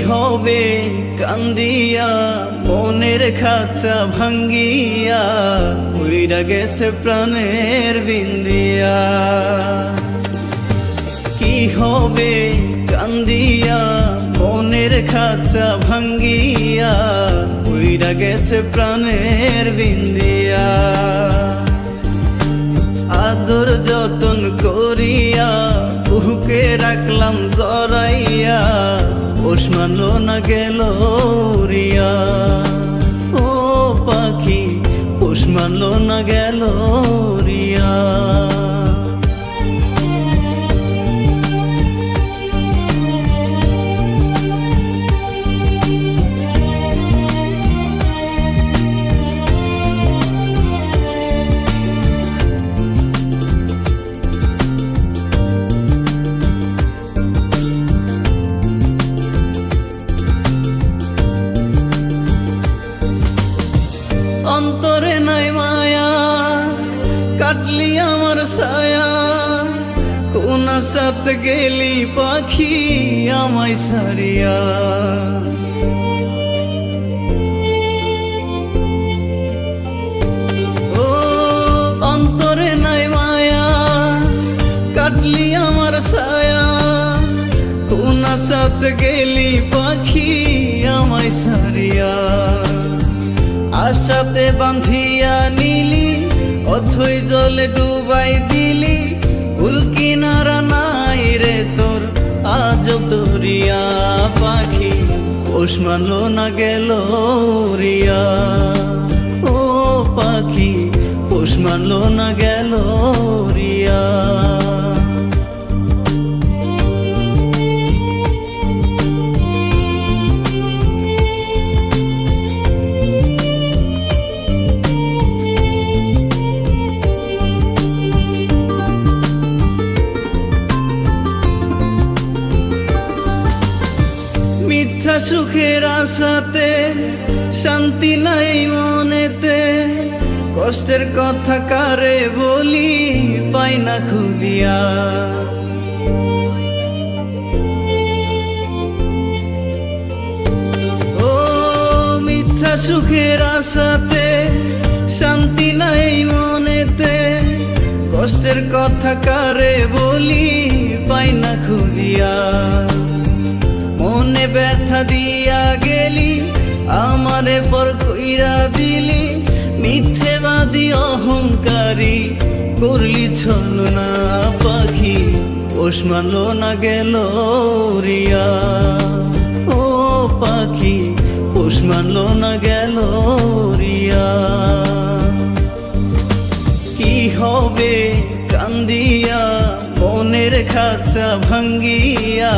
হবে কান্দিয়া মনের খাঁচা ভাঙ্গিয়া উইরা গেছে প্রাণের বিন্দিয়া। কি হবে কান্দিয়া মনের খাঁচা ভাঙ্গিয়া উইরা গেছে প্রাণের বিন্দিয়া। আদর যতন করিয়া বুকে রাখলাম জড়াইয়া পোষ মানলো না গেল রিয়া। ও পাখি পোষ মানলো না গেল রিয়া। অন্তরে নাই মায়া কাটলি আমার ছায়া, কোনার সাথে গেলি পাখি আমায় ছাড়িয়া। ও অন্তরে নাই মায়া কাটলি আমার ছায়া, কোনার সাথে গেলি পাখি আমায় ছাড়িয়া। আশাতে বাঁধিয়া নিলি অথই জলে ডুবাই দিলি, কুল কিনারা নাই রে তোর আজব দরিয়া। পাখি পোষ মানলো না গেল রিয়া। ও পাখি পোষ মানলো না গেল রিয়া। মিথ্যা সুখের আশাতে শান্তি নাই মনেতে, কষ্টের কথা কারে বলি পাই না খুঁজিয়া। ও মিথ্যা সুখের আশাতে শান্তি নাই মনেতে, কষ্টের কথা কারে বলি পাই না খুঁজিয়া। মনে ব্যথা দিয়া গেলি আমারে পর কইরা দিলি, মিথ্যেবাদী অহংকারী করলি ছলনা। পাখি পোষ মানলো না গেল রিয়া। ও পাখি পোষ মানলো না গেল রিয়া। কি হবে কান্দিয়া মনের খাঁচা ভাঙ্গিয়া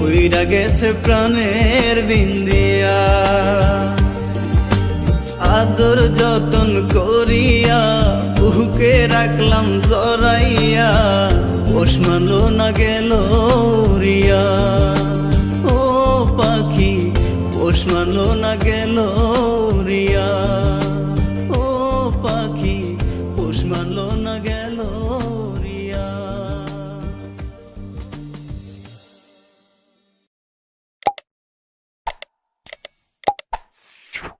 উইরা গেছে প্রাণের বিন্দিয়া। আদর যতন করিয়া বুকে রাখলাম জড়াইয়া পোষ মানলো না গেল রিয়া। ও পাখি পোষ মানলো না গেল রিয়া।